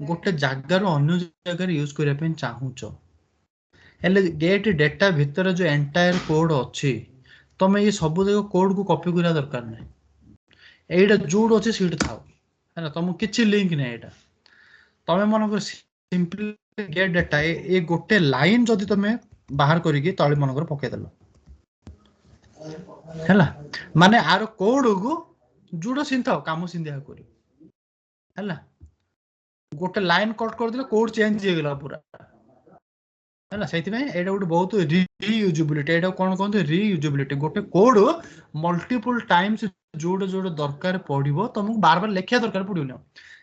गोटे जगार अन्य जगार यूज करने पे चाहूच हेले गेट डेटा भितर जो एंटायर कोड अच्छी तुम ये सब जगह कोड को कॉपी करा दरकार नहीं एटा जोड़ अच्छे सीट थाओ है तुमको किसी लिंक नहीं एटा तुम मन सिंपली गेट डेटा ये गोटे लाइन जदि तुम बाहर करके तले मनकर पकईदेल है माने आर कोड को जोड़ सीधा कम सीधा कर गोटे लाइन कट कर दिले कोड चेंज हो गला पूरा है से गोटे बहुत रियूजिबिलिटी एटा कौन कहते रियूजिबिलिटी गोटे कोड मल्टीपल टाइम्स जोड़े जोड़े दरकार पड़ो तुमको बार बार लिखा दरकार पड़ोनी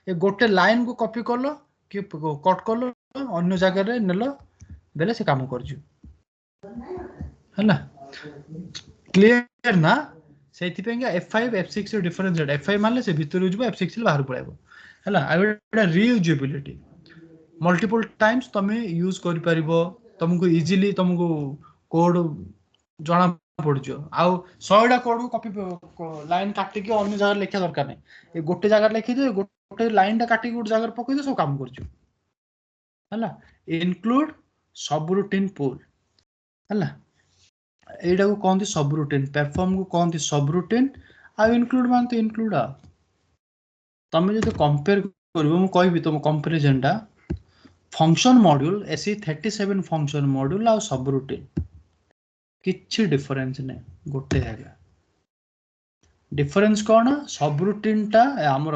ये गोटे लाइन को कॉपी कल कि कट कल अन्य जगह नेल देले से काम कर क्लियर ना से F5 F6 डिफरेंस F5 मानले से भीतर F6 बाहर पड़ेगा है रियूजिबिलिटी मल्टीपल टाइम्स तुम यूज कर पारिबो तुमको इजीली तुमको कोड जना पड़जो आउ 100टा कोड को कॉपी लाइन काटिकी अन्य जगह लिखा दरकार नहीं ये गोटे जगह लिखी दे गोटे लाइन टा काटिकी गोटे जगह पकई दे सब काम करजो है इनक्लूड सब रूटीन पुल है एटा को कहते सब रूटीन परफॉर्म को कहते सब रूटीन आ इनक्लूड मानते इनक्लूड आ तुम जो कंपेयर कर कहि तुम कंपैरिजन टा function module SE37 function module आ सब रूटीन किछि डिफरेंस नहीं गोटे जगह डिफरेंस कौन सब रूटीन टा हमर